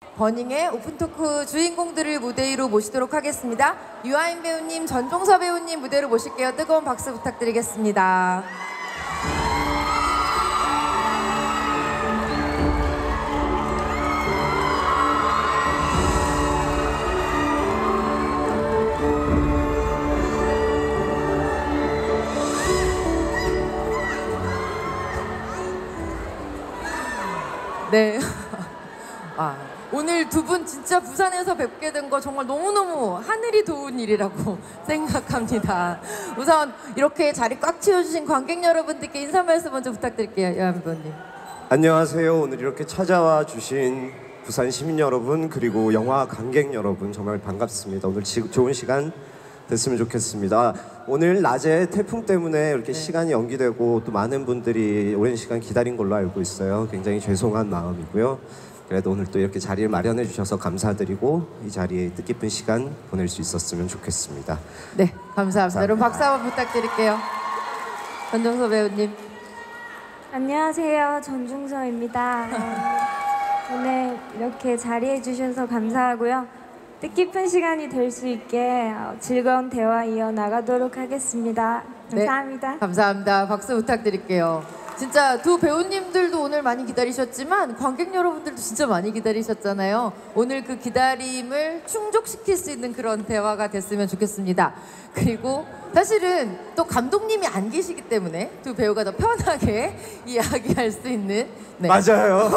버닝의 오픈토크 주인공들을 무대 위로 모시도록 하겠습니다. 유아인 배우님, 전종서 배우님 무대로 모실게요. 뜨거운 박수 부탁드리겠습니다. 네. 오늘 두 분 진짜 부산에서 뵙게 된 거 정말 너무너무 하늘이 도운 일이라고 생각합니다. 우선 이렇게 자리 꽉 채워주신 관객 여러분들께 인사 말씀 먼저 부탁드릴게요. 여한 배우님. 안녕하세요. 오늘 이렇게 찾아와 주신 부산 시민 여러분 그리고 영화 관객 여러분 정말 반갑습니다. 오늘 좋은 시간 됐으면 좋겠습니다. 오늘 낮에 태풍 때문에 이렇게 시간이 연기되고 또 많은 분들이 오랜 시간 기다린 걸로 알고 있어요. 굉장히 죄송한 마음이고요. 그래도 오늘 또 이렇게 자리를 마련해 주셔서 감사드리고 이 자리에 뜻깊은 시간 보낼 수 있었으면 좋겠습니다. 네, 감사합니다. 여러분 박수 한번 부탁드릴게요. 전종서 배우님. 안녕하세요. 전중서입니다. 오늘 이렇게 자리해 주셔서 감사하고요. 뜻깊은 시간이 될 수 있게 즐거운 대화 이어나가도록 하겠습니다. 감사합니다. 네, 감사합니다. 박수 부탁드릴게요. 진짜 두 배우님들도 오늘 많이 기다리셨지만 관객 여러분들도 진짜 많이 기다리셨잖아요. 오늘 그 기다림을 충족시킬 수 있는 그런 대화가 됐으면 좋겠습니다. 그리고 사실은 또 감독님이 안 계시기 때문에 두 배우가 더 편하게 이야기할 수 있는 네. 맞아요.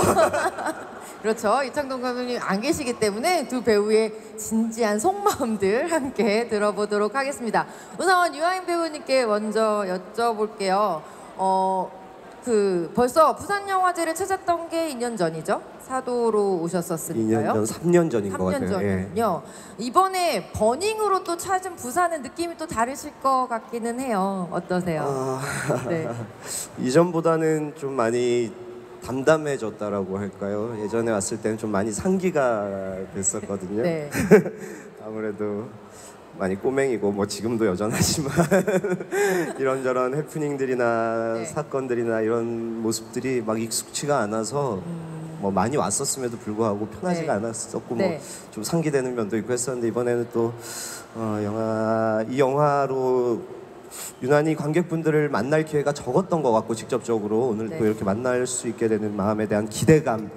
그렇죠. 이창동 감독님 안 계시기 때문에 두 배우의 진지한 속마음들 함께 들어보도록 하겠습니다. 우선 유아인 배우님께 먼저 여쭤볼게요. 벌써 부산영화제를 찾았던 게 2년 전이죠? 사도로 오셨었으니까요. 2년 전, 3년 전인 것 같아요. 3년 전이군요. 예. 이번에 버닝으로 또 찾은 부산은 느낌이 또 다르실 것 같기는 해요. 어떠세요? 네. 이전보다는 좀 많이 담담해졌다라고 할까요? 예전에 왔을 때는 좀 많이 상기가 됐었거든요. 네. 아무래도 많이 꼬맹이고 뭐 지금도 여전하지만 이런저런 해프닝들이나 네. 사건들이나 이런 모습들이 막 익숙치가 않아서 뭐 많이 왔었음에도 불구하고 편하지가 네. 않았었고 네. 뭐 좀 상기되는 면도 있고 했었는데 이번에는 또 이 영화로 유난히 관객분들을 만날 기회가 적었던 것 같고 직접적으로 오늘 네. 또 이렇게 만날 수 있게 되는 마음에 대한 기대감이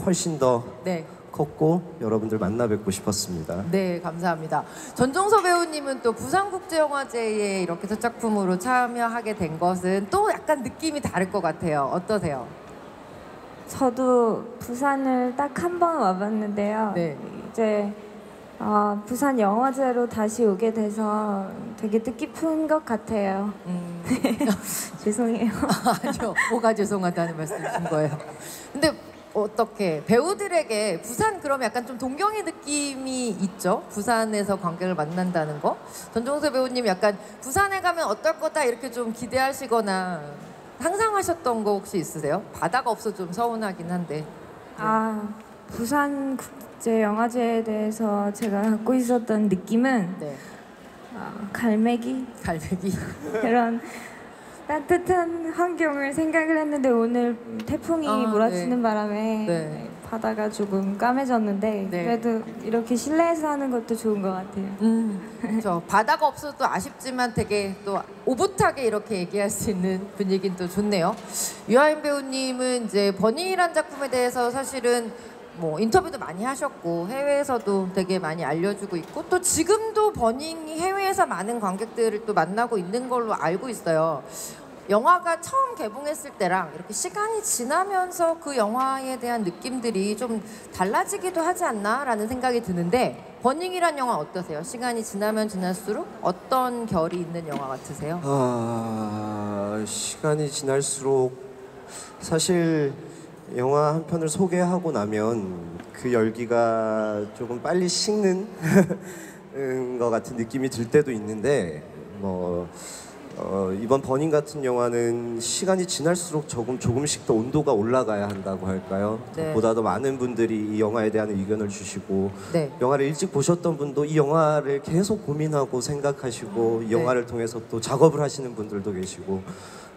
훨씬 더 네. 컸고 여러분들 만나 뵙고 싶었습니다. 네, 감사합니다. 전종서 배우님은 또 부산국제영화제에 이렇게 첫 작품으로 참여하게 된 것은 또 약간 느낌이 다를 것 같아요. 어떠세요? 저도 부산을 딱 한 번 와봤는데요. 네. 이제 부산 영화제로 다시 오게 돼서 되게 뜻깊은 것 같아요. 죄송해요. 아니요, 뭐가 죄송하다는 말씀이신 거예요. 근데 어떻게 배우들에게 부산 그러면 약간 좀 동경의 느낌이 있죠? 부산에서 관객을 만난다는 거. 전종서 배우님 약간 부산에 가면 어떨 거다 이렇게 좀 기대하시거나 상상하셨던 거 혹시 있으세요? 바다가 없어 좀 서운하긴 한데. 부산 국제 영화제에 대해서 제가 갖고 있었던 느낌은 네. 갈매기 갈매기. 그런 따뜻한 환경을 생각을 했는데 오늘 태풍이 몰아치는 네. 바람에 네. 바다가 조금 까매졌는데 네. 그래도 이렇게 실내에서 하는 것도 좋은 것 같아요. 그렇죠. 바다가 없어도 아쉽지만 되게 또 오붓하게 이렇게 얘기할 수 있는 분위기는 또 좋네요. 유아인 배우님은 이제 버닝이란 작품에 대해서 사실은 뭐 인터뷰도 많이 하셨고 해외에서도 되게 많이 알려주고 있고 또 지금도 버닝이 해외에서 많은 관객들을 또 만나고 있는 걸로 알고 있어요. 영화가 처음 개봉했을 때랑 이렇게 시간이 지나면서 그 영화에 대한 느낌들이 좀 달라지기도 하지 않나라는 생각이 드는데 버닝이란 영화 어떠세요? 시간이 지나면 지날수록 어떤 결이 있는 영화 같으세요? 시간이 지날수록 사실 영화 한 편을 소개하고 나면 그 열기가 조금 빨리 식는 것 같은 느낌이 들 때도 있는데 이번 버닝 같은 영화는 시간이 지날수록 조금씩 더 온도가 올라가야 한다고 할까요? 네. 보다 더 많은 분들이 이 영화에 대한 의견을 주시고 네. 영화를 일찍 보셨던 분도 이 영화를 계속 고민하고 생각하시고 이 네. 영화를 통해서 또 작업을 하시는 분들도 계시고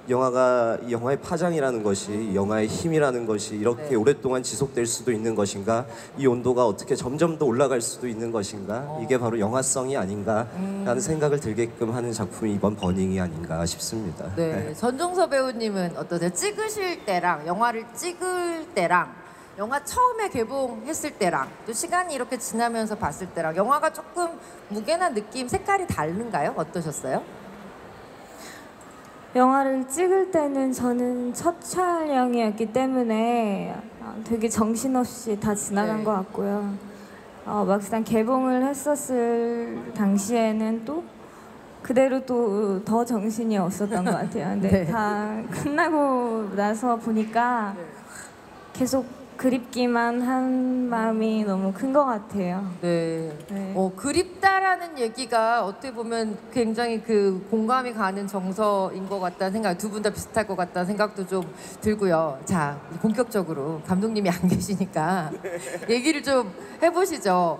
영화가 이 영화의 파장이라는 것이 영화의 힘이라는 것이 이렇게 네. 오랫동안 지속될 수도 있는 것인가 이 온도가 어떻게 점점 더 올라갈 수도 있는 것인가 이게 바로 영화성이 아닌가라는 생각을 들게끔 하는 작품이 이번 버닝이 아닌가 싶습니다. 네, 전종서 배우님은 어떠세요? 찍으실 때랑 영화를 찍을 때랑 영화 처음에 개봉했을 때랑 또 시간이 이렇게 지나면서 봤을 때랑 영화가 조금 무게나 느낌, 색깔이 다른가요? 어떠셨어요? 영화를 찍을 때는 저는 첫 촬영이었기 때문에 되게 정신없이 다 지나간 네. 것 같고요. 막상 개봉을 했었을 당시에는 또 그대로 또 더 정신이 없었던 것 같아요. 근데 네. 다 끝나고 나서 보니까 계속 그립기만 한 마음이 너무 큰 것 같아요. 네. 네. 그립다라는 얘기가 어떻게 보면 굉장히 그 공감이 가는 정서인 것 같다는 생각, 두 분 다 비슷할 것 같다는 생각도 좀 들고요. 자, 본격적으로 감독님이 안 계시니까 얘기를 좀 해보시죠.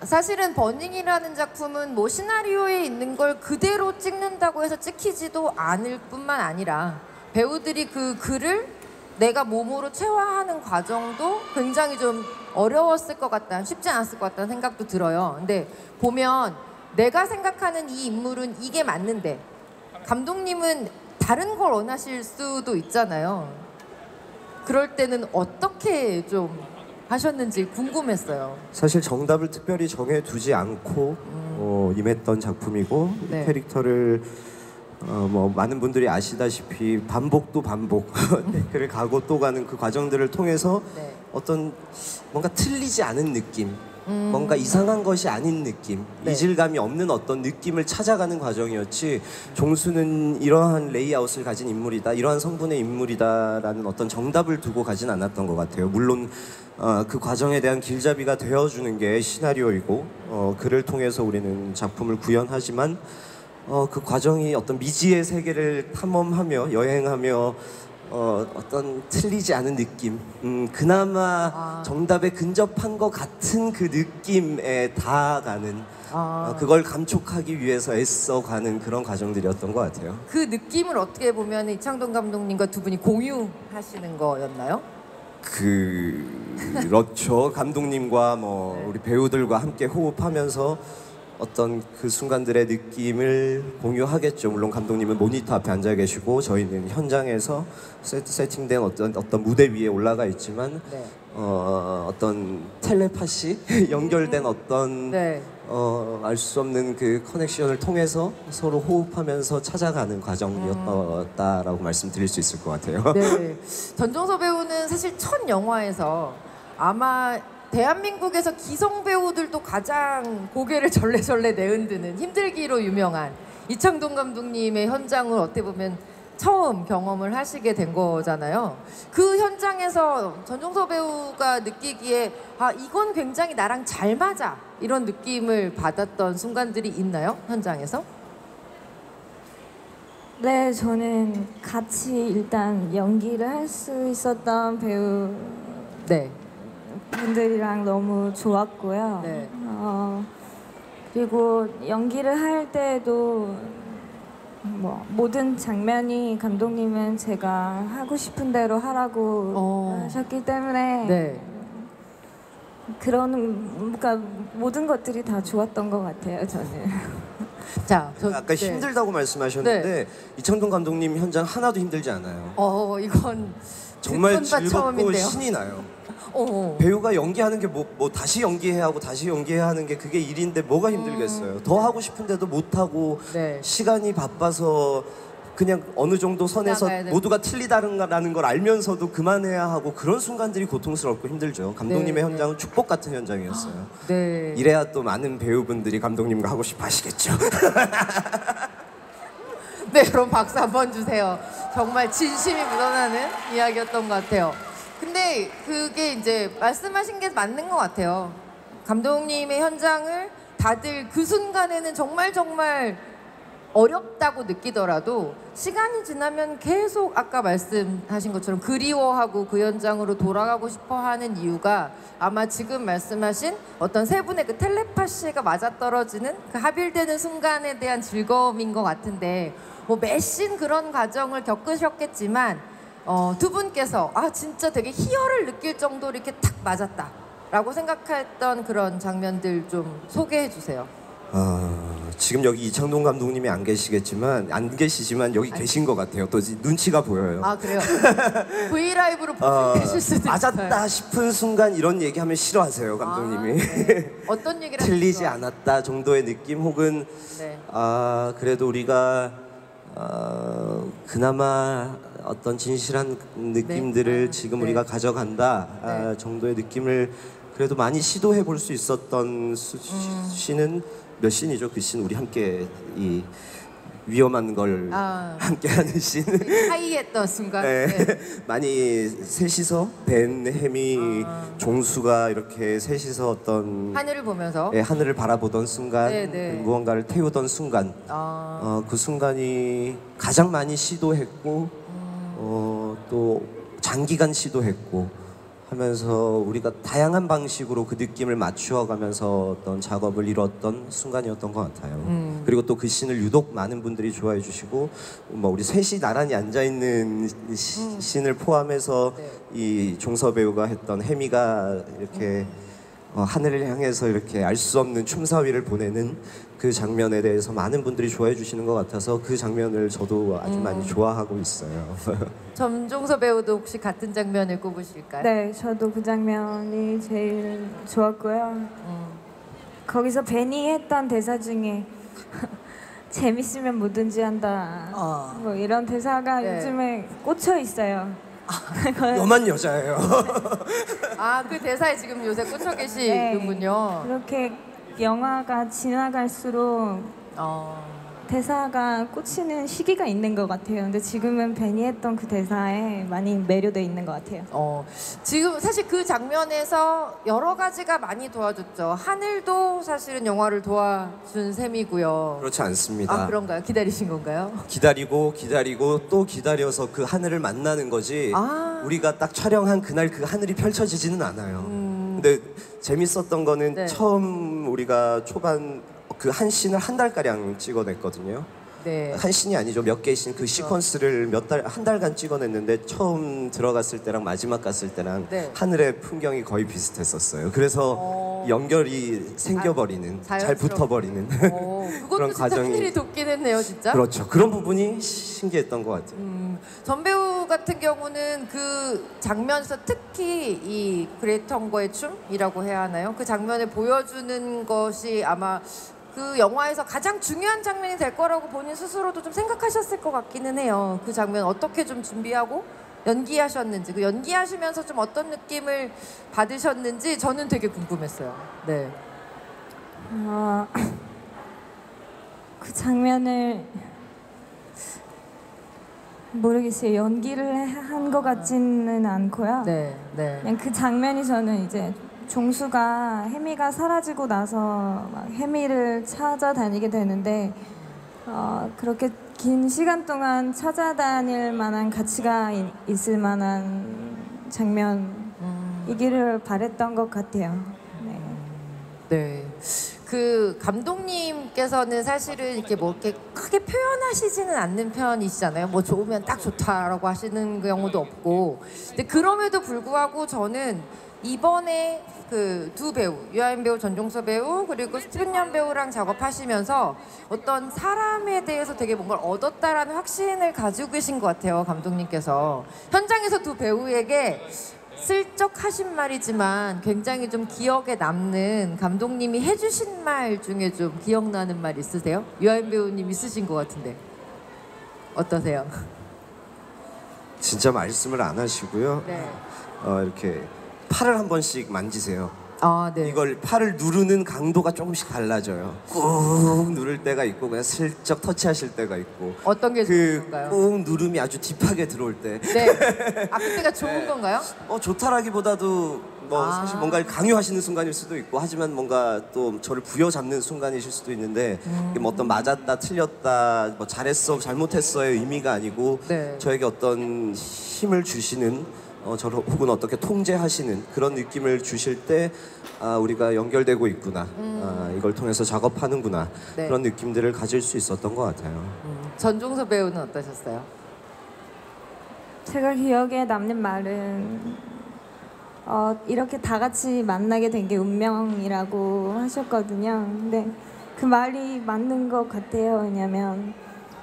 사실은 버닝이라는 작품은 뭐 시나리오에 있는 걸 그대로 찍는다고 해서 찍히지도 않을 뿐만 아니라 배우들이 그 글을 내가 몸으로 체화하는 과정도 굉장히 좀 어려웠을 것 같다, 쉽지 않았을 것 같다는 생각도 들어요. 근데 보면 내가 생각하는 이 인물은 이게 맞는데 감독님은 다른 걸 원하실 수도 있잖아요. 그럴 때는 어떻게 좀 하셨는지 궁금했어요. 사실 정답을 특별히 정해두지 않고 임했던 작품이고 네. 캐릭터를 뭐 많은 분들이 아시다시피 반복도 반복 그를 가고 또 가는 그 과정들을 통해서 네. 어떤 뭔가 틀리지 않은 느낌 뭔가 이상한 것이 아닌 느낌 네. 이질감이 없는 어떤 느낌을 찾아가는 과정이었지 종수는 이러한 레이아웃을 가진 인물이다 이러한 성분의 인물이다라는 어떤 정답을 두고 가진 않았던 것 같아요. 물론 그 과정에 대한 길잡이가 되어주는 게 시나리오이고 그를 통해서 우리는 작품을 구현하지만 그 과정이 어떤 미지의 세계를 탐험하며 여행하며 어떤 틀리지 않은 느낌 그나마 정답에 근접한 것 같은 그 느낌에 다가가는 그걸 감촉하기 위해서 애써가는 그런 과정들이었던 것 같아요. 그 느낌을 어떻게 보면 이창동 감독님과 두 분이 공유하시는 거였나요? 그렇죠. 감독님과 뭐 우리 배우들과 함께 호흡하면서 어떤 그 순간들의 느낌을 공유하겠죠. 물론 감독님은 모니터 앞에 앉아 계시고 저희는 현장에서 세팅된 어떤 무대 위에 올라가 있지만 네. 어떤 텔레파시 연결된 어떤 네. 알 수 없는 그 커넥션을 통해서 서로 호흡하면서 찾아가는 과정이었다라고 말씀드릴 수 있을 것 같아요. 네. 전종서 배우는 사실 첫 영화에서 아마 대한민국에서 기성 배우들도 가장 고개를 절레절레 내흔드는 힘들기로 유명한 이창동 감독님의 현장을 어떻게 보면 처음 경험을 하시게 된 거잖아요. 그 현장에서 전종서 배우가 느끼기에 이건 굉장히 나랑 잘 맞아 이런 느낌을 받았던 순간들이 있나요? 현장에서? 네, 저는 같이 일단 연기를 할 수 있었던 배우 네. 분들이랑 너무 좋았고요. 네. 그리고 연기를 할 때도 뭐 모든 장면이 감독님은 제가 하고 싶은 대로 하라고 하셨기 때문에 네. 그러니까 모든 것들이 다 좋았던 것 같아요. 저는. 자, 아까 힘들다고 말씀하셨는데 이창동 감독님 현장 하나도 힘들지 않아요. 이건 정말 듣본 바 즐겁고 처음인데요. 신이 나요. 배우가 연기하는 게 뭐 다시 연기해야 하고 다시 연기해야 하는 게 그게 일인데 뭐가 힘들겠어요. 더 하고 싶은데도 못 하고 네. 시간이 바빠서 그냥 어느 정도 선에서 나가야 되는. 모두가 틀리다라는 걸 알면서도 그만해야 하고 그런 순간들이 고통스럽고 힘들죠. 감독님의 네, 현장은 축복 같은 현장이었어요. 네. 이래야 또 많은 배우분들이 감독님과 하고 싶어 하시겠죠. 네, 그럼 박수 한번 주세요. 정말 진심이 묻어나는 이야기였던 것 같아요. 근데 그게 이제 말씀하신 게 맞는 것 같아요. 감독님의 현장을 다들 그 순간에는 정말 어렵다고 느끼더라도 시간이 지나면 계속 아까 말씀하신 것처럼 그리워하고 그 현장으로 돌아가고 싶어 하는 이유가 아마 지금 말씀하신 어떤 세 분의 그 텔레파시가 맞아떨어지는 그 합일되는 순간에 대한 즐거움인 것 같은데 뭐 매신 그런 과정을 겪으셨겠지만 두 분께서 아 진짜 되게 희열을 느낄 정도로 이렇게 탁 맞았다 라고 생각했던 그런 장면들 좀 소개해 주세요. 지금 여기 이창동 감독님이 안 계시지만 여기 계신 것 같아요. 또 눈치가 보여요. 아 그래요? 브이라이브로 보실 계실 수도 있어요. 맞았다 싶은 순간 이런 얘기하면 싫어하세요 감독님이. 네. 어떤 얘기를 틀리지 하셨죠? 않았다 정도의 느낌 혹은 네. 그래도 우리가 그나마 어떤 진실한 느낌들을 네. 지금 네. 우리가 가져간다 네. 정도의 느낌을 그래도 많이 시도해 볼 수 있었던 씬은 몇 씬이죠? 그 씬 우리 함께 이 위험한 걸 함께 하는 씬. 하이했던 순간. 네. 네. 많이 셋이서 벤, 해미, 종수가 이렇게 셋이서 어떤 하늘을 보면서. 하늘을 바라보던 순간, 네, 네. 무언가를 태우던 순간, 그 순간이 가장 많이 시도했고, 또 장기간 시도했고 하면서 우리가 다양한 방식으로 그 느낌을 맞추어가면서 어떤 작업을 이뤘던 순간이었던 것 같아요. 그리고 또 그 씬을 유독 많은 분들이 좋아해 주시고, 뭐 우리 셋이 나란히 앉아 있는 씬을 포함해서 네. 이 종서 배우가 했던 해미가 이렇게 하늘을 향해서 이렇게 알 수 없는 춤사위를 보내는 그 장면에 대해서 많은 분들이 좋아해 주시는 것 같아서 그 장면을 저도 아주 많이 좋아하고 있어요. 전종서 배우도 혹시 같은 장면을 꼽으실까요? 네, 저도 그 장면이 제일 좋았고요. 거기서 베니 했던 대사 중에 재밌으면 뭐든지 한다. 뭐 이런 대사가 네. 요즘에 꽂혀 있어요. 여만 여자예요. 그 대사에 지금 요새 꽂혀 네. 계시는군요. 그렇게 영화가 지나갈수록 대사가 꽂히는 시기가 있는 것 같아요. 근데 지금은 베니 했던 그 대사에 많이 매료돼 있는 것 같아요. 지금 사실 그 장면에서 여러 가지가 많이 도와줬죠. 하늘도 사실은 영화를 도와준 셈이고요. 그렇지 않습니다. 그런가요? 기다리신 건가요? 기다리고 또 기다려서 그 하늘을 만나는 거지 우리가 딱 촬영한 그날 그 하늘이 펼쳐지지는 않아요. 근데 재밌었던 거는 네. 처음 우리가 초반 그 한 씬을 한 달가량 찍어냈거든요. 네. 한 씬이 아니죠. 몇 개의 씬, 그 시퀀스를 한 달간 찍어냈는데 처음 들어갔을 때랑 마지막 갔을 때랑 네. 하늘의 풍경이 거의 비슷했었어요. 그래서 연결이 생겨버리는, 잘 자연스럽게. 붙어버리는 그것도 그런 진짜 과정이- 하늘이 돕긴 했네요, 진짜. 그렇죠. 그런 부분이 신기했던 것 같아요. 전 배우 같은 경우는 그 장면에서 특히 이 그레이턴거의 춤이라고 해야 하나요? 그 장면을 보여주는 것이 아마 그 영화에서 가장 중요한 장면이 될 거라고 본인 스스로도 좀 생각하셨을 것 같기는 해요. 그 장면 어떻게 좀 준비하고 연기하셨는지, 그 연기하시면서 좀 어떤 느낌을 받으셨는지 저는 되게 궁금했어요. 네. 그 장면을 모르겠어요. 연기를 한 것 같지는 않고요. 네. 네. 그냥 그 장면이 저는 이제 종수가 해미가 사라지고 나서 막 해미를 찾아다니게 되는데 그렇게 긴 시간 동안 찾아다닐 만한 가치가 있을 만한 장면이기를 바랬던 것 같아요. 네. 네. 그 감독님께서는 사실은 이렇게 뭐 이렇게 크게 표현하시지는 않는 편이시잖아요. 뭐 좋으면 딱 좋다라고 하시는 경우도 없고. 근데 그럼에도 불구하고 저는 이번에 그 두 배우, 유아인 배우, 전종서 배우 그리고 스티븐 연 배우랑 작업하시면서 어떤 사람에 대해서 되게 뭔가를 얻었다라는 확신을 가지고 계신 것 같아요. 감독님께서 현장에서 두 배우에게 슬쩍 하신 말이지만 굉장히 좀 기억에 남는 감독님이 해주신 말 중에 좀 기억나는 말 있으세요? 유아인 배우님 있으신 것 같은데 어떠세요? 진짜 말씀을 안 하시고요. 네. 이렇게 팔을 한 번씩 만지세요. 네. 이걸 팔을 누르는 강도가 조금씩 달라져요. 꾹 누를 때가 있고 그냥 슬쩍 터치하실 때가 있고 어떤 게 좋은 건가요? 꾹 누름이 아주 딥하게 들어올 때 네. 그때가 좋은 건가요? 좋다라기보다도 뭐 사실 뭔가를 강요하시는 순간일 수도 있고 하지만 뭔가 또 저를 부여잡는 순간이실 수도 있는데 이게 뭐 어떤 맞았다 틀렸다 뭐 잘했어 잘못했어의 의미가 아니고 네. 저에게 어떤 힘을 주시는 저를 혹은 어떻게 통제하시는 그런 느낌을 주실 때 우리가 연결되고 있구나 이걸 통해서 작업하는구나 네. 그런 느낌들을 가질 수 있었던 것 같아요. 전종서 배우는 어떠셨어요? 제가 기억에 남는 말은 이렇게 다 같이 만나게 된 게 운명이라고 하셨거든요. 근데 그 말이 맞는 것 같아요. 왜냐면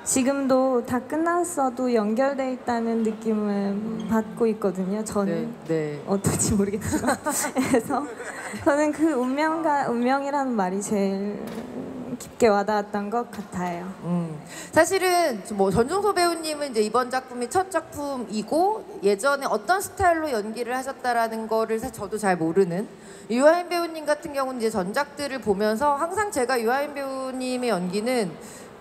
지금도 다 끝났어도 연결돼 있다는 느낌을 받고 있거든요. 저는 네. 어떨지 모르겠지만 그래서 저는 그 운명이라는 말이 제일 깊게 와닿았던 것 같아요. 사실은 뭐 전종서 배우님은 이제 이번 작품이 첫 작품이고 예전에 어떤 스타일로 연기를 하셨다라는 거를 사실 저도 잘 모르는 유아인 배우님 같은 경우는 이제 전작들을 보면서 항상 제가 유아인 배우님의 연기는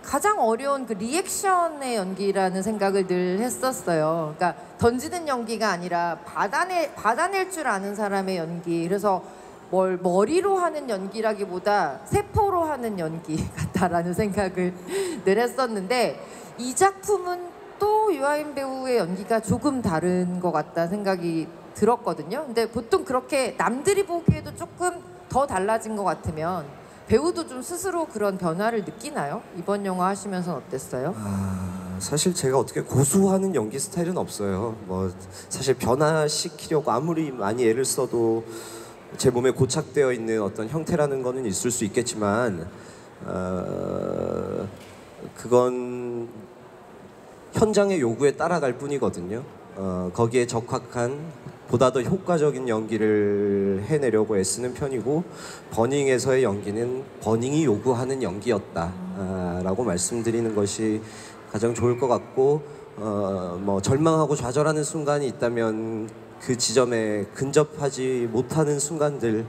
가장 어려운 그 리액션의 연기라는 생각을 늘 했었어요. 그러니까 던지는 연기가 아니라 받아낼 줄 아는 사람의 연기. 그래서 뭘 머리로 하는 연기라기보다 세포로 하는 연기 같다라는 생각을 늘 했었는데 이 작품은 또 유아인 배우의 연기가 조금 다른 것 같다 생각이 들었거든요. 근데 보통 그렇게 남들이 보기에도 조금 더 달라진 것 같으면 배우도 좀 스스로 그런 변화를 느끼나요? 이번 영화 하시면서 어땠어요? 사실 제가 어떻게 고수하는 연기 스타일은 없어요. 뭐 사실 변화시키려고 아무리 많이 애를 써도 제 몸에 고착되어 있는 어떤 형태라는 거는 있을 수 있겠지만 그건 현장의 요구에 따라갈 뿐이거든요. 거기에 적합한 보다 더 효과적인 연기를 해내려고 애쓰는 편이고 버닝에서의 연기는 버닝이 요구하는 연기였다라고 말씀드리는 것이 가장 좋을 것 같고 뭐 절망하고 좌절하는 순간이 있다면 그 지점에 근접하지 못하는 순간들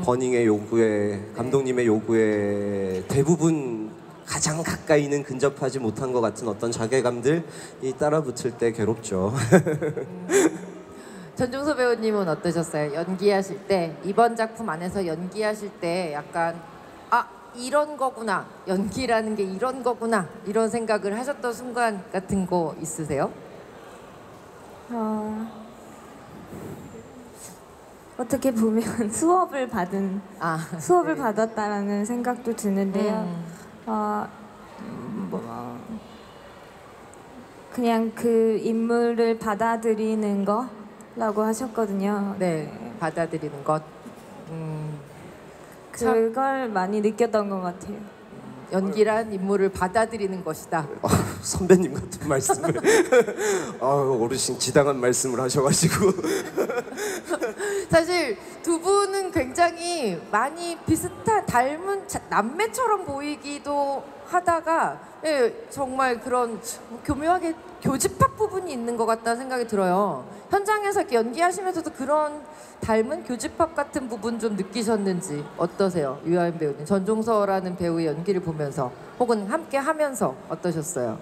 버닝의 요구에 감독님의 요구에 대부분 가장 가까이는 근접하지 못한 것 같은 어떤 자괴감들이 따라붙을 때 괴롭죠. 전종서 배우님은 어떠셨어요? 연기하실 때 이번 작품 안에서 연기하실 때 약간 이런 거구나 연기라는 게 이런 거구나 이런 생각을 하셨던 순간 같은 거 있으세요? 어떻게 보면 수업을 네. 받았다라는 생각도 드는데요. 그냥 그 인물을 받아들이는 거라고 하셨거든요. 네, 받아들이는 것. 그걸 많이 느꼈던 것 같아요. 연기란 인물을 받아들이는 것이다. 선배님 같은 말씀을 어르신 지당한 말씀을 하셔가지고 사실 두 분은 굉장히 많이 닮은 남매처럼 보이기도 하다가 정말 그런 교묘하게 교집합 부분이 있는 것 같다는 생각이 들어요. 현장에서 이렇게 연기하시면서도 그런 닮은 교집합 같은 부분 좀 느끼셨는지 어떠세요? 유아인 배우님, 전종서라는 배우의 연기를 보면서 혹은 함께 하면서 어떠셨어요?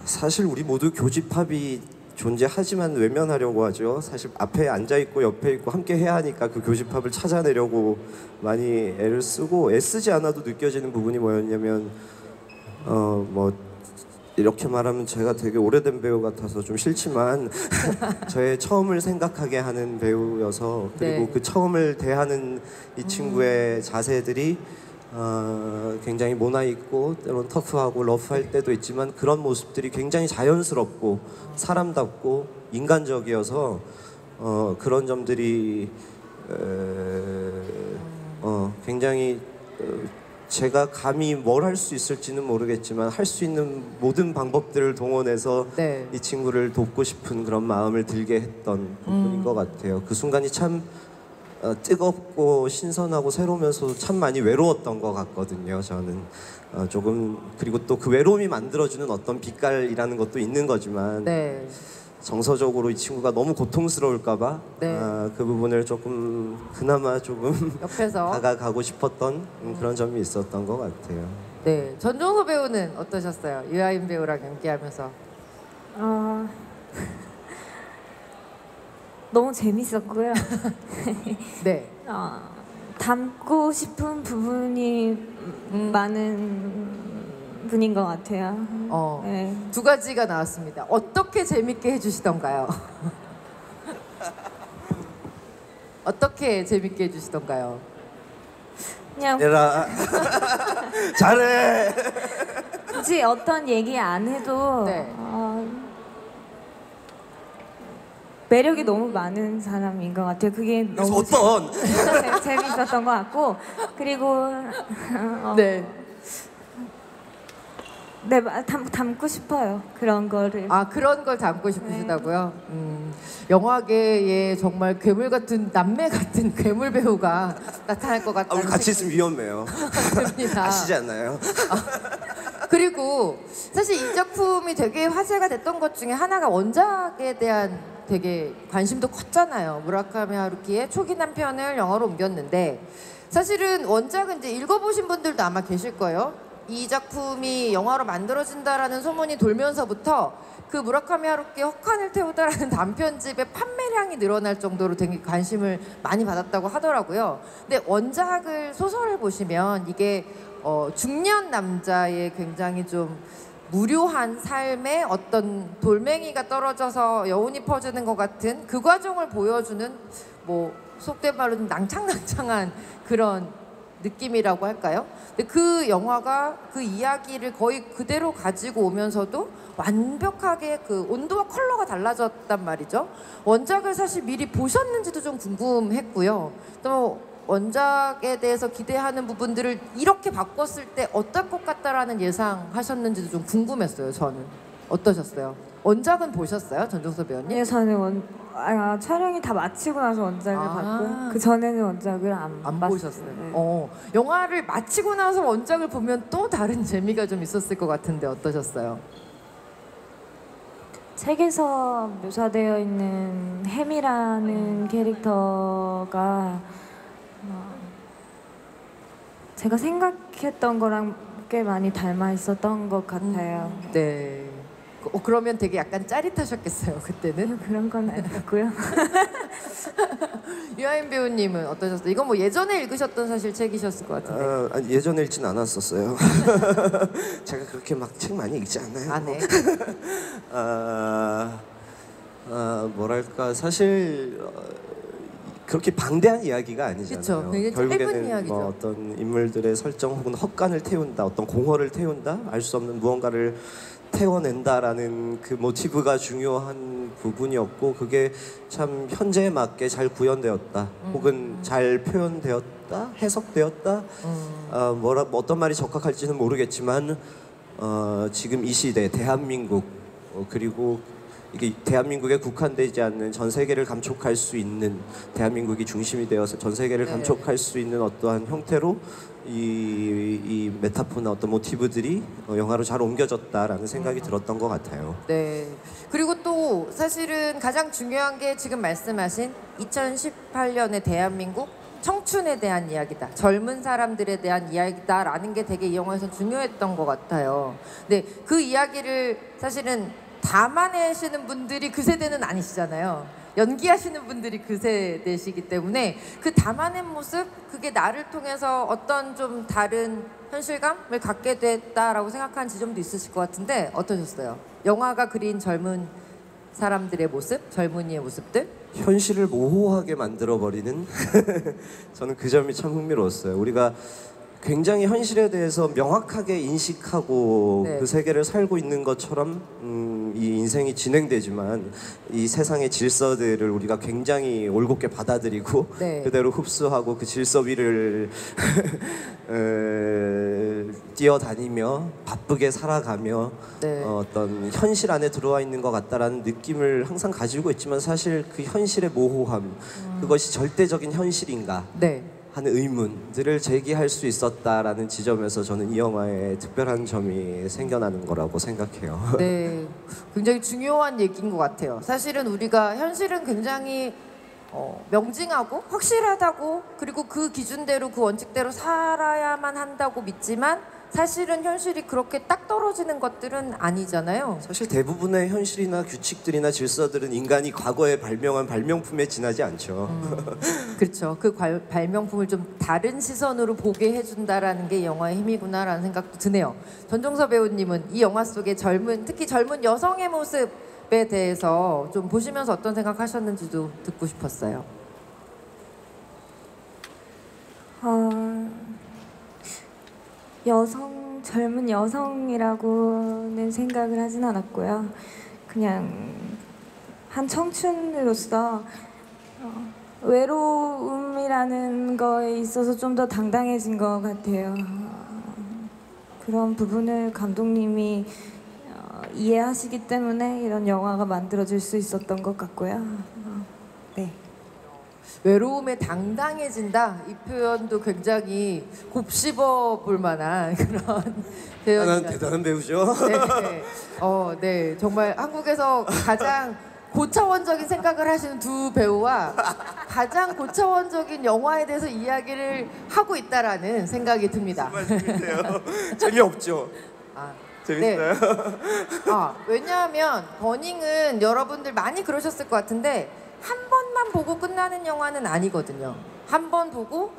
사실 우리 모두 교집합이 존재하지만 외면하려고 하죠. 사실 앞에 앉아 있고 옆에 있고 함께 해야 하니까 그 교집합을 찾아내려고 많이 애를 쓰고 애쓰지 않아도 느껴지는 부분이 뭐였냐면 뭐 이렇게 말하면 제가 되게 오래된 배우 같아서 좀 싫지만 저의 처음을 생각하게 하는 배우여서 그리고 네. 그 처음을 대하는 이 친구의 자세들이 굉장히 모나 있고 때론 터프하고 러프할 때도 있지만 그런 모습들이 굉장히 자연스럽고 사람답고 인간적이어서 그런 점들이 굉장히 제가 감히 뭘 할 수 있을지는 모르겠지만 할 수 있는 모든 방법들을 동원해서 네. 이 친구를 돕고 싶은 그런 마음을 들게 했던 부분인 것 같아요. 그 순간이 참 뜨겁고 신선하고 새로우면서도 참 많이 외로웠던 것 같거든요. 저는 조금 그리고 또 그 외로움이 만들어주는 어떤 빛깔이라는 것도 있는 거지만 네. 정서적으로 이 친구가 너무 고통스러울까봐 네. 그 부분을 조금 그나마 조금 옆에서 다가가고 싶었던 그런 점이 있었던 것 같아요. 네, 전종서 배우는 어떠셨어요? 유아인 배우랑 연기하면서. 너무 재밌었고요. 네. 닮고 싶은 부분이 많은 분인 것 같아요. 네. 두 가지가 나왔습니다. 어떻게 재밌게 해주시던가요? 어떻게 재밌게 해주시던가요? 그냥 얘라 잘해. 굳이 어떤 얘기 안 해도 네. 매력이 너무 많은 사람인 것 같아요. 그게 그래서 너무 어떤 재밌었던 것 같고, 그리고 네. 네, 담고 싶어요. 그런 거를. 아, 그런 걸 담고 싶으시다고요? 영화계에 정말 괴물 같은, 남매 같은 괴물 배우가 나타날 것 같다는 우리 같이 있으면 위험해요. 생각입니다. 아시지 않나요? 그리고 사실 이 작품이 되게 화제가 됐던 것 중에 하나가 원작에 대한 되게 관심도 컸잖아요. 무라카미 하루키의 초기 남편을 영화로 옮겼는데, 사실은 원작은 이제 읽어보신 분들도 아마 계실 거예요. 이 작품이 영화로 만들어진다라는 소문이 돌면서부터 그 무라카미 하루키의 헛간을 태우다라는 단편집의 판매량이 늘어날 정도로 되게 관심을 많이 받았다고 하더라고요. 근데 원작을 소설을 보시면 이게 중년 남자의 굉장히 좀 무료한 삶에 어떤 돌멩이가 떨어져서 여운이 퍼지는 것 같은 그 과정을 보여주는, 뭐 속된 말로 좀 낭창낭창한 그런 느낌이라고 할까요? 근데 그 영화가 그 이야기를 거의 그대로 가지고 오면서도 완벽하게 그 온도와 컬러가 달라졌단 말이죠. 원작을 사실 미리 보셨는지도 좀 궁금했고요. 또 원작에 대해서 기대하는 부분들을 이렇게 바꿨을 때 어떨 것 같다라는 예상하셨는지도 좀 궁금했어요. 저는 어떠셨어요? 원작은 보셨어요, 전종서 배우님? 네, 저는 촬영이 다 마치고 나서 원작을 봤고, 그 전에는 원작을 안 봤어요. 보셨어요? 네. 영화를 마치고 나서 원작을 보면 또 다른 재미가 좀 있었을 것 같은데 어떠셨어요? 책에서 묘사되어 있는 햄이라는 캐릭터가 제가 생각했던 거랑 꽤 많이 닮아 있었던 것 같아요. 네. 그러면 되게 약간 짜릿하셨겠어요, 그때는? 그런 건 아니었고요. 유아인 배우님은 어떠셨어요? 이건 뭐 예전에 읽으셨던 사실 책이셨을 것 같은데. 아니, 예전에 읽진 않았었어요. 제가 그렇게 막 책 많이 읽지 않아요. 아, 네. 뭐랄까 사실 그렇게 방대한 이야기가 아니잖아요. 그쵸. 굉장히 짧은 결국에는 이야기죠. 뭐 어떤 인물들의 설정 혹은 헛간을 태운다, 어떤 공허를 태운다, 알 수 없는 무언가를 태워낸다라는 그 모티브가 중요한 부분이었고, 그게 참 현재에 맞게 잘 구현되었다, 혹은 잘 표현되었다, 해석되었다. 어떤 말이 적합할지는 모르겠지만 지금 이 시대 대한민국, 그리고 이게 대한민국에 국한되지 않는 전 세계를 감촉할 수 있는, 대한민국이 중심이 되어서 전 세계를 감촉할 수 있는 어떠한 형태로 이 메타포나 어떤 모티브들이 영화로 잘 옮겨졌다라는 생각이 들었던 것 같아요. 네. 그리고 또 사실은 가장 중요한 게 지금 말씀하신 2018년의 대한민국 청춘에 대한 이야기다, 젊은 사람들에 대한 이야기다라는 게 되게 이 영화에서 중요했던 것 같아요. 근데 그 이야기를 사실은 담아내시는 분들이 그 세대는 아니시잖아요. 연기하시는 분들이 그 세대시기 때문에 그 담아낸 모습, 그게 나를 통해서 어떤 좀 다른 현실감을 갖게 됐다라고 생각한 지점도 있으실 것 같은데 어떠셨어요? 영화가 그린 젊은 사람들의 모습, 젊은이의 모습들? 현실을 모호하게 만들어버리는 저는 그 점이 참 흥미로웠어요. 우리가 굉장히 현실에 대해서 명확하게 인식하고 네. 그 세계를 살고 있는 것처럼 이 인생이 진행되지만 이 세상의 질서들을 우리가 굉장히 올곧게 받아들이고 네. 그대로 흡수하고 그 질서 위를 뛰어다니며 바쁘게 살아가며 네. 어떤 현실 안에 들어와 있는 것 같다라는 느낌을 항상 가지고 있지만, 사실 그 현실의 모호함, 그것이 절대적인 현실인가 네. 하는 의문들을 제기할 수 있었다라는 지점에서 저는 이 영화에 특별한 점이 생겨나는 거라고 생각해요. 네, 굉장히 중요한 얘기인 것 같아요. 사실은 우리가 현실은 굉장히 명징하고 확실하다고, 그리고 그 기준대로 그 원칙대로 살아야만 한다고 믿지만, 사실은 현실이 그렇게 딱 떨어지는 것들은 아니잖아요. 사실 대부분의 현실이나 규칙들이나 질서들은 인간이 과거에 발명한 발명품에 지나지 않죠. 그렇죠. 그 발명품을 좀 다른 시선으로 보게 해준다라는 게 영화의 힘이구나라는 생각도 드네요. 전종서 배우님은 이 영화 속의 특히 젊은 여성의 모습에 대해서 좀 보시면서 어떤 생각하셨는지도 듣고 싶었어요. 젊은 여성이라고는 생각을 하진 않았고요. 그냥 한 청춘으로서 외로움이라는 거에 있어서 좀 더 당당해진 것 같아요. 그런 부분을 감독님이 이해하시기 때문에 이런 영화가 만들어질 수 있었던 것 같고요. 네. 외로움에 당당해진다 이 표현도 굉장히 곱씹어 볼 만한 그런 표현이 대단한 배우죠. 네. 네. 정말 한국에서 가장 고차원적인 생각을 하시는 두 배우와 가장 고차원적인 영화에 대해서 이야기를 하고 있다라는 생각이 듭니다. 말씀이세요? 재미없죠? 재밌어요? 네. 왜냐하면 버닝은 여러분들 많이 그러셨을 것 같은데 한 번만 보고 끝나는 영화는 아니거든요. 한 번 보고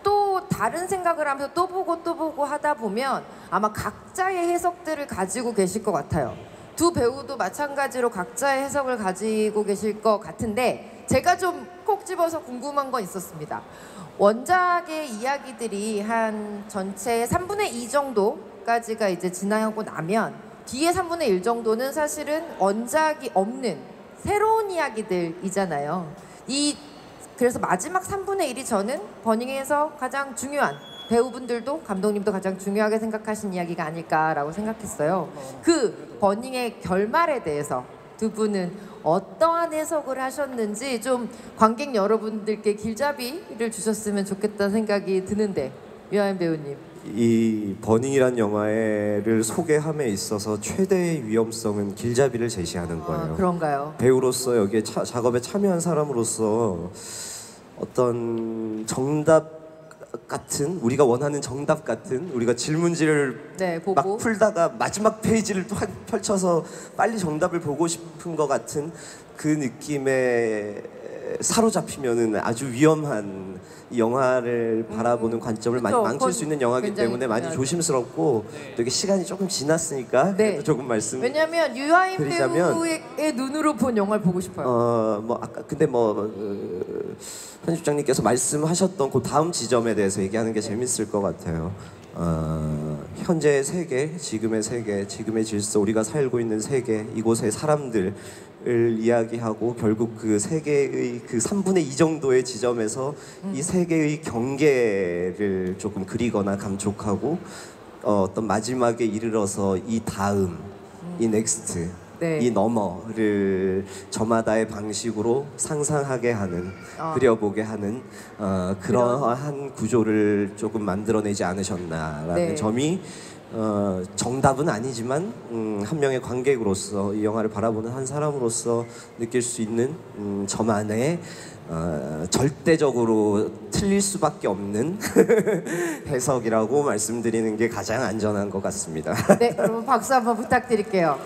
또 다른 생각을 하면서 또 보고 하다 보면 아마 각자의 해석들을 가지고 계실 것 같아요. 두 배우도 마찬가지로 각자의 해석을 가지고 계실 것 같은데 제가 좀 콕 집어서 궁금한 건 있었습니다. 원작의 이야기들이 한 전체 3분의 2 정도까지가 이제 지나고 나면 뒤에 3분의 1 정도는 사실은 원작이 없는 새로운 이야기들이잖아요. 그래서 마지막 3분의 1이 저는 버닝에서 가장 중요한 배우분들도 감독님도 가장 중요하게 생각하신 이야기가 아닐까라고 생각했어요. 그 버닝의 결말에 대해서 두 분은 어떠한 해석을 하셨는지 좀 관객 여러분들께 길잡이를 주셨으면 좋겠다는 생각이 드는데 유아인 배우님. 이 버닝이란 영화를 소개함에 있어서 최대의 위험성은 길잡이를 제시하는 거예요. 그런가요? 배우로서 여기에 작업에 참여한 사람으로서 어떤 정답 같은 우리가 원하는 정답 같은 우리가 질문지를 보고. 막 풀다가 마지막 페이지를 또 펼쳐서 빨리 정답을 보고 싶은 것 같은 그 느낌에 사로잡히면은 아주 위험한 이 영화를 바라보는 관점을 많이 망칠 수 있는 영화이기 때문에 많이 조심스럽고 또 이게 시간이 조금 지났으니까 그래도 조금 왜냐하면 유아인 드리자면, 배우의 눈으로 본 영화를 보고 싶어요. 아까 근데 편집장님께서 말씀하셨던 그 다음 지점에 대해서 얘기하는 게 재밌을 것 같아요. 현재의 세계, 지금의 세계, 지금의 질서, 우리가 살고 있는 세계, 이곳의 사람들을 이야기하고 결국 그 세계의 그 3분의 2 정도의 지점에서 이 세계의 경계를 조금 그리거나 감촉하고 어떤 마지막에 이르러서 이 다음, 이 넥스트, 이 너머를 저마다의 방식으로 상상하게 하는, 그려보게 하는 그러한 구조를 조금 만들어내지 않으셨나라는 점이 정답은 아니지만 한 명의 관객으로서 이 영화를 바라보는 한 사람으로서 느낄 수 있는 저만의 절대적으로 틀릴 수밖에 없는 해석이라고 말씀드리는 게 가장 안전한 것 같습니다. 네, 여러분 박수 한번 부탁드릴게요.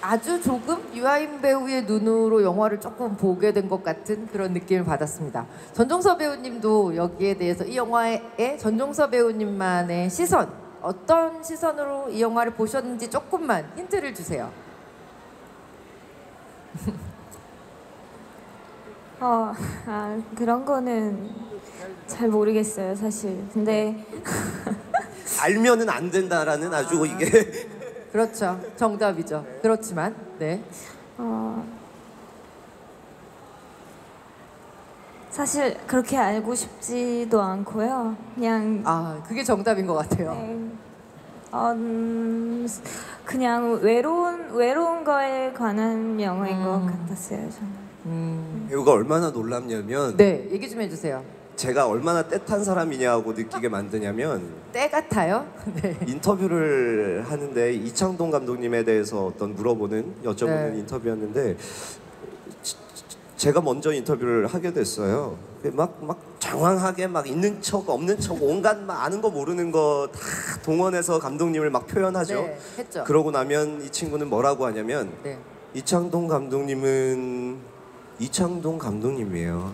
아주 조금 유아인 배우의 눈으로 영화를 조금 보게 된 것 같은 그런 느낌을 받았습니다. 전종서 배우님도 여기에 대해서 이 영화의 전종서 배우님만의 시선, 어떤 시선으로 이 영화를 보셨는지 조금만 힌트를 주세요. 그런 거는 잘 모르겠어요, 사실. 근데 알면은 안 된다라는 아주 이게 그렇죠. 정답이죠. 그렇지만 사실 그렇게 알고 싶지도 않고요. 그냥 그게 정답인 것 같아요. 그냥 외로운 거에 관한 영화인 것 같았어요, 저는. 배우가 얼마나 놀랍냐면 얘기 좀 해주세요. 제가 얼마나 떼탄 사람이냐고 느끼게 만드냐면 때 같아요? 인터뷰를 하는데 이창동 감독님에 대해서 여쭤보는 인터뷰였는데 제가 먼저 인터뷰를 하게 됐어요. 막 장황하게 막 있는 척 없는 척 온갖 막 아는 거 모르는 거 다 동원해서 감독님을 막 표현하죠. 네, 했죠. 그러고 나면 이 친구는 뭐라고 하냐면 네. 이창동 감독님은 이창동 감독님이에요.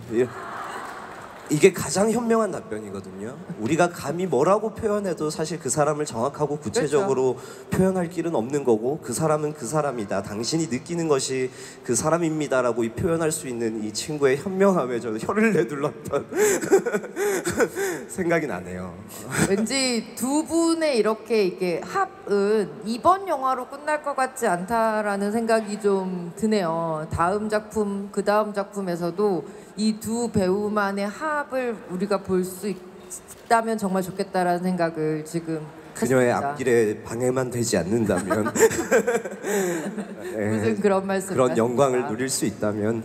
이게 가장 현명한 답변이거든요. 우리가 감히 뭐라고 표현해도 사실 그 사람을 정확하고 구체적으로 표현할 길은 없는 거고 그 사람은 그 사람이다. 당신이 느끼는 것이 그 사람입니다라고 표현할 수 있는 이 친구의 현명함에 저는 혀를 내둘렀던 생각이 나네요. 왠지 두 분의 이렇게 이게 합은 이번 영화로 끝날 것 같지 않다라는 생각이 좀 드네요. 다음 작품, 그 다음 작품에서도 이 두 배우만의 합을 우리가 볼 수 있다면 정말 좋겠다라는 생각을 지금 그녀의 했습니다. 앞길에 방해만 되지 않는다면 네, 무슨 그런 말씀 그런 영광을 누릴 수 있다면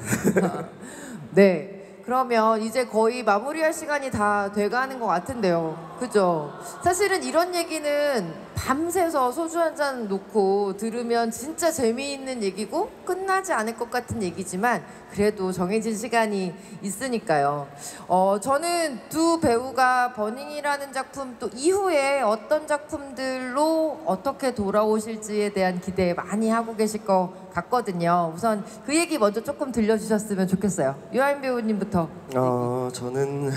네. 그러면 이제 거의 마무리할 시간이 다 돼가는 것 같은데요. 그죠? 사실은 이런 얘기는 밤새서 소주 한 잔 놓고 들으면 진짜 재미있는 얘기고 끝나지 않을 것 같은 얘기지만 그래도 정해진 시간이 있으니까요. 저는 두 배우가 버닝이라는 작품 또 이후에 어떤 작품들로 어떻게 돌아오실지에 대한 기대 많이 하고 계실 것 같거든요. 우선 그 얘기 먼저 조금 들려주셨으면 좋겠어요. 유아인 배우님부터. 저는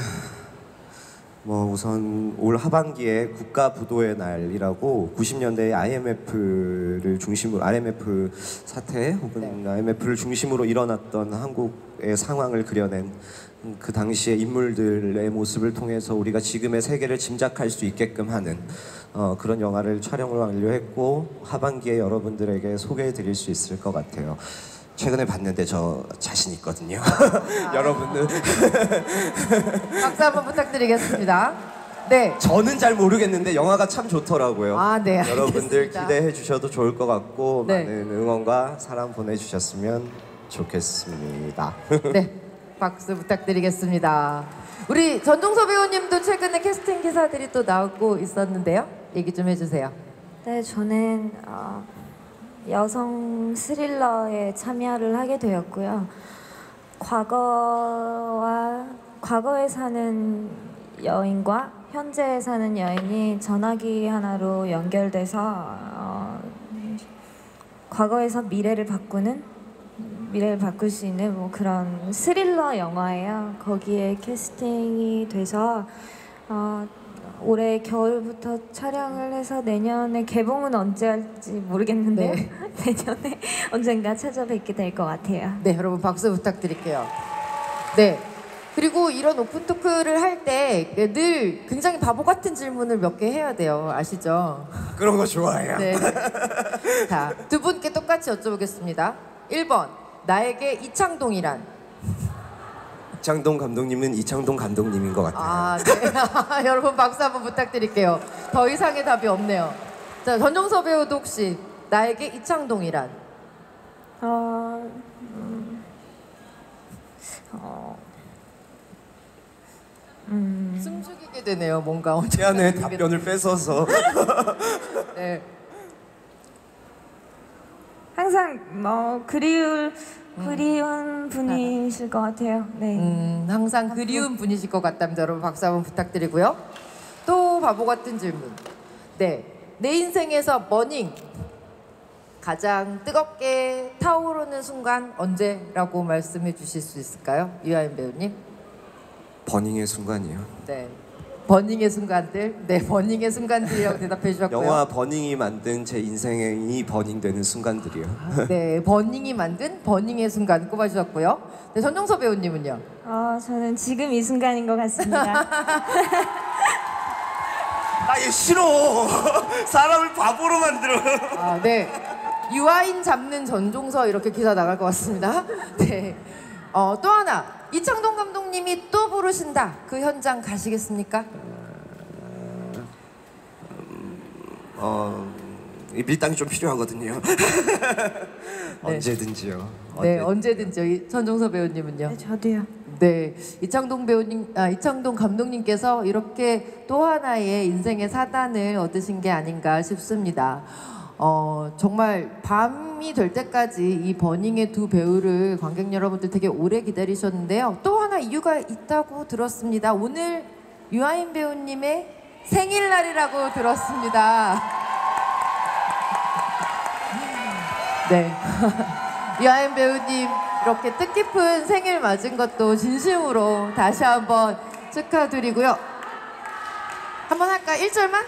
뭐 우선 올 하반기에 국가부도의 날이라고 90년대 IMF를 중심으로 IMF 사태 혹은 IMF를 중심으로 일어났던 한국의 상황을 그려낸 그 당시의 인물들의 모습을 통해서 우리가 지금의 세계를 짐작할 수 있게끔 하는 그런 영화를 촬영을 완료했고 하반기에 여러분들에게 소개해 드릴 수 있을 것 같아요. 최근에 봤는데 저 자신 있거든요. 여러분들 박수 한번 부탁드리겠습니다. 네. 저는 잘 모르겠는데 영화가 참 좋더라고요. 네, 여러분들 알겠습니다. 기대해 주셔도 좋을 것 같고 네. 많은 응원과 사랑 보내주셨으면 좋겠습니다. 네. 박수 부탁드리겠습니다. 우리 전종서 배우님도 최근에 캐스팅 기사들이 또 나오고 있었는데요. 얘기 좀 해주세요. 네, 저는 여성 스릴러에 참여를 하게 되었고요. 과거에 사는 여인과 현재에 사는 여인이 전화기 하나로 연결돼서 과거에서 미래를 바꿀 수 있는 뭐 그런 스릴러 영화예요. 거기에 캐스팅이 돼서 올해 겨울부터 촬영을 해서 내년에 개봉은 언제 할지 모르겠는데 네. 내년에 언젠가 찾아뵙게 될 것 같아요. 네, 여러분 박수 부탁드릴게요. 네. 그리고 이런 오픈 토크를 할 때 늘 굉장히 바보 같은 질문을 몇 개 해야 돼요. 아시죠? 그런 거 좋아해요. 네. 자, 두 분께 똑같이 여쭤보겠습니다. 1번. 나에게 이창동이란? 이창동 감독님은 이창동 감독님인 것 같아요. 네. 여러분 박수 한번 부탁드릴게요. 더 이상의 답이 없네요. 자, 전종서 배우도 혹시 나에게 이창동이란? 숨 죽이게 되네요. 뭔가 미안해 답변을 뺏어서. 네. 항상 그리운 분이실 것 같아요. 네. 항상 그리운 분이실 것 같답니다. 여러분 박수 한번 부탁드리고요. 또 바보 같은 질문. 네, 내 인생에서 버닝 가장 뜨겁게 타오르는 순간 언제라고 말씀해 주실 수 있을까요? 유아인 배우님. 버닝의 순간이요. 네, 버닝의 순간들. 네, 버닝의 순간들이라고 대답해 주셨고요. 영화 버닝이 만든 제 인생이 버닝되는 순간들이요. 네, 버닝이 만든 버닝의 순간 꼽아주셨고요. 네, 전종서 배우님은요? 저는 지금 이 순간인 것 같습니다. 나 얘 싫어. 사람을 바보로 만들어. 네. 유아인 잡는 전종서 이렇게 기사 나갈 것 같습니다. 네. 또 하나 이창동 감독님이 또 부르신다. 그 현장 가시겠습니까? 이 밀당이 좀 필요하거든요. 언제든지요. 네, 언제든지. 전종서 배우님은요? 네, 저도요. 네, 이창동 감독님께서 이렇게 또 하나의 인생의 사단을 얻으신 게 아닌가 싶습니다. 정말 밤이 될 때까지 이 버닝의 두 배우를 관객 여러분들 되게 오래 기다리셨는데요. 또 하나 이유가 있다고 들었습니다. 오늘 유아인 배우님의 생일날이라고 들었습니다. 네. 유아인 배우님 이렇게 뜻깊은 생일 맞은 것도 진심으로 다시 한번 축하드리고요. 한번 할까? 1절만?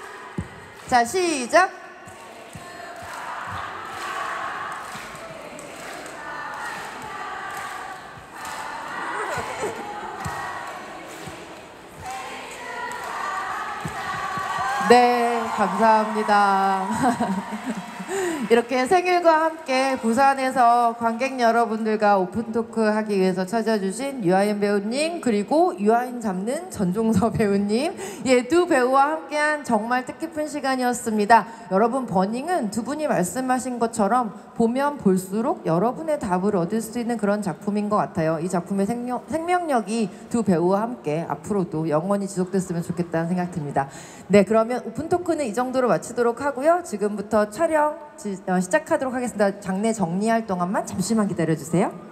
자, 시작. 네, 감사합니다. 이렇게 생일과 함께 부산에서 관객 여러분들과 오픈토크 하기 위해서 찾아주신 유아인 배우님 그리고 유아인 잡는 전종서 배우님 두 배우와 함께한 정말 뜻깊은 시간이었습니다. 여러분 버닝은 두 분이 말씀하신 것처럼 보면 볼수록 여러분의 답을 얻을 수 있는 그런 작품인 것 같아요. 이 작품의 생명력이 두 배우와 함께 앞으로도 영원히 지속됐으면 좋겠다는 생각 듭니다. 네, 그러면 오픈토크는 이 정도로 마치도록 하고요. 지금부터 촬영 시작하도록 하겠습니다. 장례 정리할 동안만 잠시만 기다려주세요.